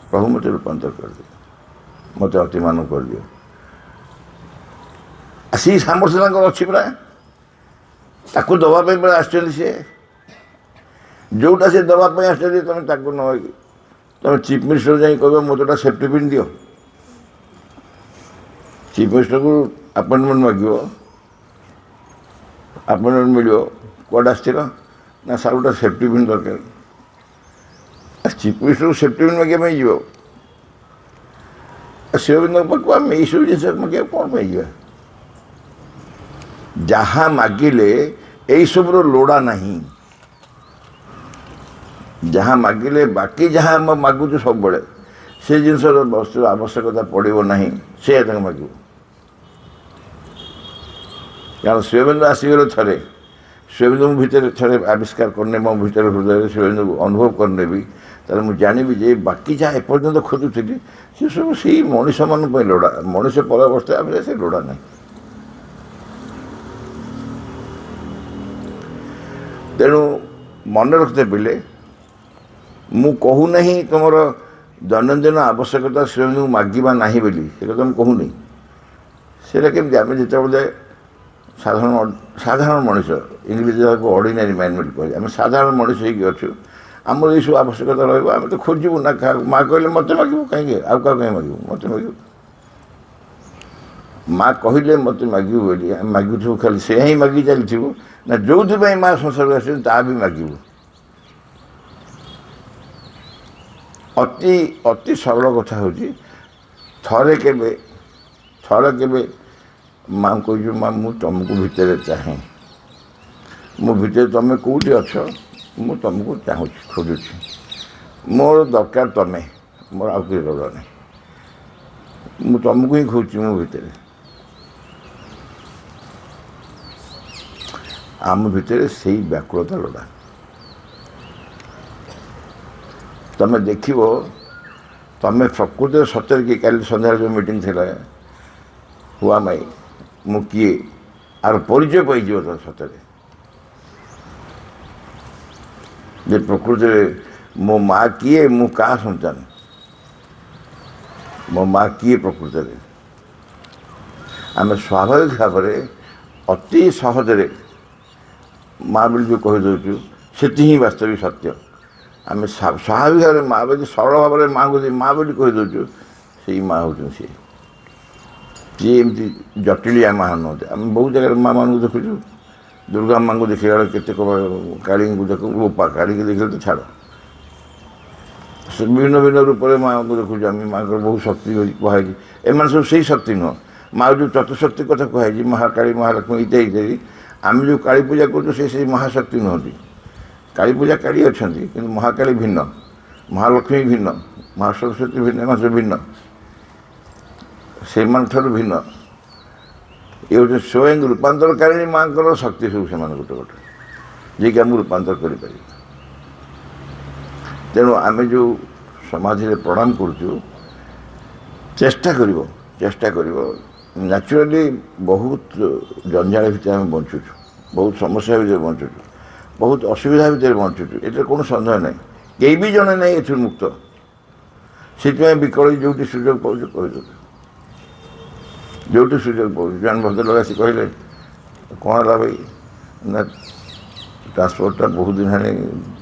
S1: ପ୍ରଭୁ ମୋତେ ରୂପାନ୍ତର କରିଦିଅ ମୋତେ ଅତିମାନ କରିଦିଅ ସେଇ ସାମର୍ଥ୍ୟ ତାଙ୍କର ଅଛି ପରା ତାକୁ ଦେବା ପାଇଁ ପରା ଆସିଛନ୍ତି ସିଏ ଯେଉଁଟା ସେ ଦେବା ପାଇଁ ଆସିଛନ୍ତି ତୁମେ ତାକୁ ନ ତୁମେ ଚିଫ୍ ମିନିଷ୍ଟର ଯାଇ କହିବ ମୋତେ ଗୋଟେ ସେଫ୍ଟି ପିନ୍ ଦିଅ ଚିଫ୍ ମିନିଷ୍ଟରକୁ ଆପଏଣ୍ଟମେଣ୍ଟ ମାଗିବ ଆପଏଣ୍ଟମେଣ୍ଟ ମିଳିବ କୁଆଡ଼େ ଆସିଥିଲ ନା ସାର୍ ଗୋଟେ ସେଫ୍ଟି ପିନ୍ ଦରକାର ଚିଫ୍ ମିନିଷ୍ଟରକୁ ସେଫ୍ଟି ପିନ୍ ମାଗିବା ପାଇଁ ଯିବ ଶିବବିନ୍ଦୁଙ୍କ ପାଖକୁ ଆମେ ଏଇସବୁ ଜିନିଷ ମାଗିବାକୁ କ'ଣ ପାଇଁ ଯିବା ଯାହା ମାଗିଲେ ଏଇସବୁର ଲୋଡ଼ା ନାହିଁ ଯାହା ମାଗିଲେ ବାକି ଯାହା ଆମେ ମାଗୁଛୁ ସବୁବେଳେ ସେ ଜିନିଷର ବସ୍ତୁର ଆବଶ୍ୟକତା ପଡ଼ିବ ନାହିଁ ସେ ତାଙ୍କୁ ମାଗିବ କାରଣ ଶିବବିନ୍ଦୁ ଆସିଗଲେ ଥରେ ଶିବବିନ୍ଦୁଙ୍କ ଭିତରେ ଥରେ ଆବିଷ୍କାର କରିନେ ମୋ ଭିତରେ ହୃଦୟରେ ଶିବବିନ୍ଦୁକୁ ଅନୁଭବ କରିନେବି ତାହେଲେ ମୁଁ ଜାଣିବି ଯେ ବାକି ଯାହା ଏପର୍ଯ୍ୟନ୍ତ ଖୋଜୁଥିଲି ସେସବୁ ସେଇ ମଣିଷମାନଙ୍କ ପାଇଁ ଲୋଡ଼ା ମଣିଷ ପରାବସ୍ଥା ଆମେ ସେ ଲୋଡ଼ା ନାହିଁ। ତେଣୁ ମନେ ରଖିତେ ପିଲେ ମୁଁ କହୁନାହିଁ ତୁମର ଦୈନନ୍ଦିନ ଆବଶ୍ୟକତା ଶିବବିନ୍ଦୁଙ୍କୁ ମାଗିବା ନାହିଁ ବୋଲି ସେ କଥା ମୁଁ କହୁନି ସେଇଟା କେମିତି ଆମେ ଯେତେବେଳେ ସାଧାରଣ ମଣିଷ ଇଂଲିଶ ଯାହାକୁ ଅର୍ଡ଼ିନାରୀ ମାଇଣ୍ଡ ବୋଲି କହିଲେ ଆମେ ସାଧାରଣ ମଣିଷ ହେଇକି ଅଛୁ ଆମର ଏଇସବୁ ଆବଶ୍ୟକତା ରହିବ ଆମେ ତ ଖୋଜିବୁ ନା କାହାକୁ ମା କହିଲେ ମୋତେ ମାଗିବୁ କାହିଁକି ଆଉ କାହାକୁ କାହିଁ ମାଗିବୁ ମୋତେ ମାଗିବୁ ମା କହିଲେ ମୋତେ ମାଗିବୁ ବୋଲି ଆମେ ମାଗୁଥିବୁ ଖାଲି ସେ ହିଁ ମାଗି ଚାଲିଥିବୁ ନା ଯେଉଁଥିପାଇଁ ମା ସଂସାରକୁ ଆସିଛନ୍ତି ତାହା ବି ମାଗିବୁ ଅତି ଅତି ସରଳ କଥା ହେଉଛି ଥରେ କେବେ ମାଆ କହୁଛୁ ମା ମୁଁ ତୁମକୁ ଭିତରେ ଚାହେଁ, ମୋ ଭିତରେ ତୁମେ କେଉଁଠି ଅଛ, ମୁଁ ତୁମକୁ ଚାହୁଁଛି, ଖୋଜୁଛି, ମୋର ଦରକାର ତୁମେ, ମୋର ଆଉ କିଛି ଦରକାର ନାହିଁ, ମୁଁ ତୁମକୁ ହିଁ ଖୋଜୁଛି ମୋ ଭିତରେ। ଆମ ଭିତରେ ସେଇ ବ୍ୟାକୁଳତା ଲୋଡ଼ା। ତୁମେ ଦେଖିବ ତୁମେ ପ୍ରକୃତରେ ସତରେ କି କାଲି ସନ୍ଧ୍ୟାରେ ଯେଉଁ ମିଟିଂ ଥିଲା ହୁଆ ମାଇ ମୁଁ କିଏ ଆର ପରିଚୟ ପାଇଯିବ ତ ସତରେ ଯେ ପ୍ରକୃତରେ ମୋ ମା' କିଏ, ମୁଁ କାହା ସନ୍ତାନ, ମୋ ମା' କିଏ ପ୍ରକୃତରେ। ଆମେ ସ୍ୱାଭାବିକ ଭାବରେ ଅତି ସହଜରେ ମା' ବୋଲି ଯେଉଁ କହିଦେଉଛୁ ସେଠି ହିଁ ବାସ୍ତବିକ ସତ୍ୟ। ଆମେ ସ୍ୱାଭାବିକ ଭାବରେ ମା' ବୋଲି ସରଳ ଭାବରେ ମା'ଙ୍କୁ ଯଦି ମା' ବୋଲି କହିଦେଉଛୁ, ସେଇ ମା' ହେଉଛନ୍ତି ସିଏ ଏମିତି ଜଟିଳିଆ ମା' ନୁହନ୍ତି। ଆମେ ବହୁତ ଜାଗାରେ ମା'ମାନଙ୍କୁ ଦେଖୁଛୁ, ଦୁର୍ଗା ମା'ଙ୍କୁ ଦେଖିଲା ବେଳେ କେତେ କାଳୀଙ୍କୁ ଦେଖୁ, ବୋପା କାଳୀଙ୍କୁ ଦେଖିଲେ ତ ଛାଡ଼, ବିଭିନ୍ନ ଭିନ୍ନ ରୂପରେ ମା'ଙ୍କୁ ଦେଖୁଛୁ ଆମେ। ମା'ଙ୍କର ବହୁତ ଶକ୍ତି କୁହାଯାଇଛି, ଏମାନେ ସବୁ ସେଇ ଶକ୍ତି ନୁହଁ। ମା' ଯେଉଁ ଚତୁଃଶକ୍ତି କଥା କୁହାଯାଇଛି, ମହାକାଳୀ, ମହାଲକ୍ଷ୍ମୀ ଇତ୍ୟାଦି, ଆମେ ଯେଉଁ କାଳୀ ପୂଜା କରୁଛୁ ସେଇ ମହାଶକ୍ତି ନୁହନ୍ତି। କାଳୀ ପୂଜା କାଳୀ ଅଛନ୍ତି, କିନ୍ତୁ ମହାକାଳୀ ଭିନ୍ନ, ମହାଲକ୍ଷ୍ମୀ ଭିନ୍ନ, ମହାସରସ୍ୱତୀ ଭିନ୍ନ, ଏମାନେ ସବୁ ଭିନ୍ନ, ସେମାନଙ୍କଠାରୁ ଭିନ୍ନ। ଏ ହେଉଛି ସ୍ୱୟଂ ରୂପାନ୍ତରକାରିଣୀ ମା'ଙ୍କର ଶକ୍ତି ସବୁ ସେମାନେ ଗୋଟେ ଗୋଟେ, ଯିଏକି ଆମକୁ ରୂପାନ୍ତର କରିପାରିବେ। ତେଣୁ ଆମେ ଯେଉଁ ସମାଧିରେ ପ୍ରଣାମ କରୁଛୁ, ଚେଷ୍ଟା କରିବ ନ୍ୟାଚୁରାଲି ବହୁତ ଜଞ୍ଜାଳ ଭିତରେ ଆମେ ବଞ୍ଚୁଛୁ, ବହୁତ ସମସ୍ୟା ଭିତରେ ବଞ୍ଚୁଛୁ, ବହୁତ ଅସୁବିଧା ଭିତରେ ବଞ୍ଚୁଛୁ, ଏଥିରେ କୌଣସି ସନ୍ଦେହ ନାହିଁ। କେହି ବି ଜଣେ ନାହିଁ ଏଥିରୁ ମୁକ୍ତ। ସେଥିପାଇଁ ବିକଳ ଯେଉଁଠି ସୁଯୋଗ ପାଉଛୁ କହିଦେଉଛୁ, ଯେଉଁଠି ସୁଯୋଗ ପାଉଛୁ। ଜଣେ ଭଦ୍ରଲୋକ ଆସି କହିଲେ କ'ଣ ହେଲା ଭାଇ ନା ଟ୍ରାନ୍ସପୋର୍ଟଟା ବହୁତ ଦିନ ହେଲାଣି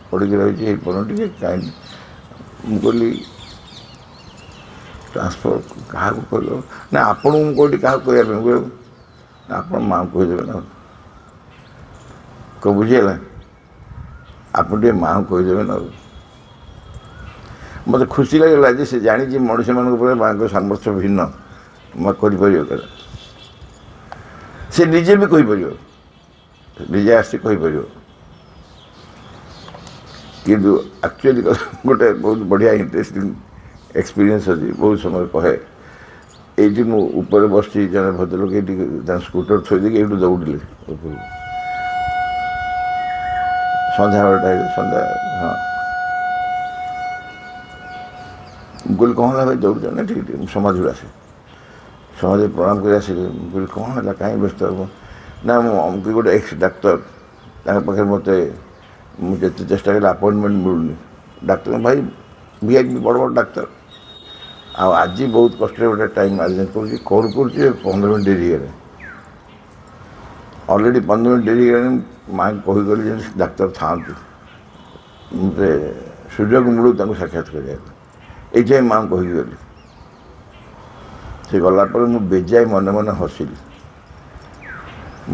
S1: ପଡ଼ିକି ରହିଛି, ହେଇପାରୁନି ଟିକେ କାହିଁକି। ମୁଁ କହିଲି ଟ୍ରାନ୍ସପୋର୍ଟ କାହାକୁ କହିଲ ନା ଆପଣଙ୍କୁ ମୁଁ କେଉଁଠି କାହାକୁ କହିବା ପାଇଁ କହିବ ନା ଆପଣ ମା'ଙ୍କୁ କହିଦେବେ ନା କ'ଣ ବୁଝିହେଲା, ଆପଣ ଟିକେ ମା'ଙ୍କୁ କହିଦେବେ ନା। ମୋତେ ଖୁସି ଲାଗିଲା ଯେ ସେ ଜାଣିଛି ମଣିଷମାନଙ୍କ ଉପରେ ମା'ଙ୍କ ସାମର୍ଥ୍ୟ ଭିନ୍ନ, ମା' କରିପାରିବ କାଳେ, ସେ ନିଜେ ବି କହିପାରିବ, ନିଜେ ଆସି କହିପାରିବ। କିନ୍ତୁ ଆକ୍ଚୁଆଲି ଗୋଟେ ବହୁତ ବଢ଼ିଆ ଇଣ୍ଟରେଷ୍ଟିଂ ଏକ୍ସପିରିଏନ୍ସ ଅଛି। ବହୁତ ସମୟ କହେ ଏଇଠି ମୁଁ ଉପରେ ବସିଛି, ଜଣେ ଭଦ୍ରଲୋକ ଏଇଠି ତାଙ୍କ ସ୍କୁଟର ଥୋଇ ଦେଇକି ଏଇଠୁ ଦୌଡ଼ିଲେ ଉପରକୁ, ସନ୍ଧ୍ୟାବେଳଟା ସନ୍ଧ୍ୟା, ହଁ। ମୁଁ କହିଲି କ'ଣ ହେଲା ଭାଇ ଦୌଡ଼ୁଛ ନା? ଠିକ୍ ମୁଁ ସମାଜରୁ ଆସେ, ସମାଜରେ ପ୍ରଣାମ କରି ଆସିଲି। ମୁଁ କହିଲି କ'ଣ ହେଲା, କାହିଁ ବ୍ୟସ୍ତ ହେବ ନା, ମୁଁ ଅମୁକ ଗୋଟେ ଏକ୍ସ ଡାକ୍ତର, ତାଙ୍କ ପାଖରେ ମୋତେ ମୁଁ ଯେତେ ଚେଷ୍ଟା କଲି ଆପଏଣ୍ଟମେଣ୍ଟ ମିଳୁନି। ଡାକ୍ତର ଭାଇ VIP ବଡ଼ ବଡ଼ ଡାକ୍ତର, ଆଉ ଆଜି ବହୁତ କଷ୍ଟରେ ଗୋଟେ ଟାଇମ୍ ଆରେଞ୍ଜ କରୁଛି, କରୁଛି 15 ମିନିଟ୍ ଡେରି ହେଇଗଲା। ଅଲରେଡ଼ି 15 ମିନିଟ୍ ଡେରି ହେଇଗଲାଣି। ମା'ଙ୍କୁ କହିଗଲି ଯେ ଡାକ୍ତର ଥାଆନ୍ତୁ, ମୋତେ ସୁଯୋଗ ମିଳୁ ତାଙ୍କୁ ସାକ୍ଷାତ କରିବାକୁ। ଏଇଥିପାଇଁ ମା'ଙ୍କୁ କହିକି ଗଲି। ସେ ଗଲା ପରେ ମୁଁ ବେଜାଏ ମନେ ମନେ ହସିଲି।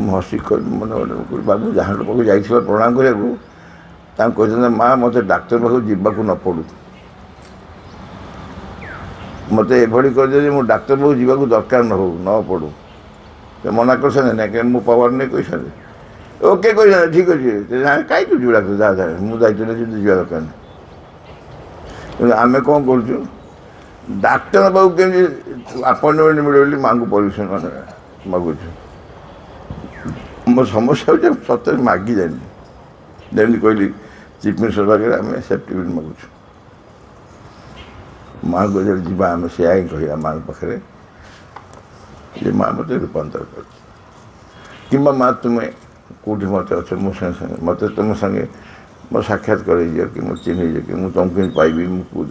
S1: ମୁଁ ହସି ମନେ ମନେ କହିଲି ବାବୁ ଯାହା ପାଖକୁ ଯାଇଥିବା ପ୍ରଣାମ କରିବାକୁ, ତାଙ୍କୁ କହିଥାନ୍ତେ ମା' ମୋତେ ଡାକ୍ତର ପାଖକୁ ଯିବାକୁ ନ ପଡ଼ୁ, ମୋତେ ଏଭଳି କରିଦିଅ ଯେ ମୁଁ ଡାକ୍ତର ପାଖକୁ ଯିବାକୁ ଦରକାର ନ ପଡ଼ୁ। ସେ ମନା କରିଥାନ୍ତେ ନା, କାହିଁକି ମୁଁ ପାୱାର ନେଇ କହିଥାନ୍ତି, ଓକେ କହିଥାନ୍ତେ, ଠିକ୍ ଅଛି କାହିଁ ତୁ ଯିବୁ ଡାକ୍ତର, ଯାହା ମୁଁ ଦାୟିତ୍ୱ ନେଇଛି ଯିବା ଦରକାର ନାହିଁ। କିନ୍ତୁ ଆମେ କ'ଣ କରୁଛୁ, ଡାକ୍ତର ପାଖକୁ କେମିତି ଆପଏଣ୍ଟମେଣ୍ଟ ମିଳିବ ବୋଲି ମା'ଙ୍କୁ ପରମିସନ୍ ମାଗୁଛୁ। ମୋ ସମସ୍ୟା ହେଉଛି ସତରେ ମାଗି ଜାଣିନି। ଯେମିତି କହିଲି ଚିଫ୍ ମିନିଷ୍ଟର ପାଖରେ ଆମେ ସେଫ୍ଟି ମାଗୁଛୁ, ମା'ଙ୍କୁ ଯେତେବେଳେ ଯିବା ଆମେ ସେୟା ହିଁ କହିବା ମା'ଙ୍କ ପାଖରେ ଯେ ମା' ମୋତେ ରୂପାନ୍ତର କର, କିମ୍ବା ମା' ତୁମେ କେଉଁଠି ମୋତେ ଅଛ, ମୋ ସାଙ୍ଗେ ମୋତେ ତୁମ ସାଙ୍ଗେ ମୋ ସାକ୍ଷାତ କରେଇଦିଅ, କି ମୁଁ ଚିହ୍ନେଇଦିଅ, କି ମୁଁ ତୁମକୁ କେମିତି ପାଇବି, ମୁଁ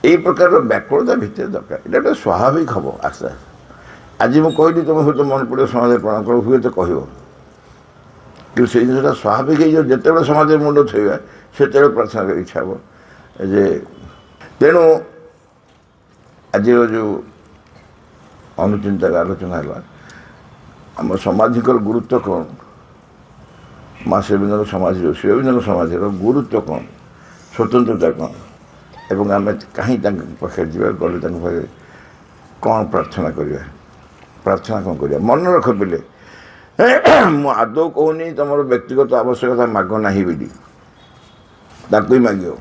S1: ଏଇ ପ୍ରକାରର ବ୍ୟାକୁଳତା ଭିତରେ ଦରକାର। ଏଇଟା ଗୋଟେ ସ୍ୱାଭାବିକ ହେବ ଆସ୍ତେ ଆସ୍ତେ। ଆଜି ମୁଁ କହିଲି ତୁମେ ହୁଏତ ମନେ ପଡ଼ିବ ସମାଜରେ ପ୍ରଣାମ କର, ହୁଏତ କହିବ, କିନ୍ତୁ ସେଇ ଜିନିଷଟା ସ୍ୱାଭାବିକ ହେଇଯିବ। ଯେତେବେଳେ ସମାଜରେ ମୁଣ୍ଡ ଥୋଇବା ସେତେବେଳେ ପ୍ରାର୍ଥନା କରିବାକୁ ଇଚ୍ଛା ହେବ ଯେ। ତେଣୁ ଆଜିର ଯେଉଁ ଅନୁଚିନ୍ତାର ଆଲୋଚନା ହେଲା, ଆମ ସମାଧିଙ୍କର ଗୁରୁତ୍ୱ କ'ଣ, ମା' ଶ୍ରୀଅରବିନ୍ଦଙ୍କ ସମାଧିର ଗୁରୁତ୍ୱ କ'ଣ, ସ୍ୱତନ୍ତ୍ରତା କ'ଣ, ଏବଂ ଆମେ କାହିଁ ତାଙ୍କ ପାଖରେ ଯିବା, ଗଲେ ତାଙ୍କ ପାଖରେ କ'ଣ ପ୍ରାର୍ଥନା କରିବା, ପ୍ରାର୍ଥନା କ'ଣ କରିବା। ମନେ ରଖ ପିଲେ, ମୁଁ ଆଦୌ କହୁନି ତୁମର ବ୍ୟକ୍ତିଗତ ଆବଶ୍ୟକତା ମାଗ ନାହିଁ ବୋଲି, ତାକୁ ହିଁ ମାଗିବ।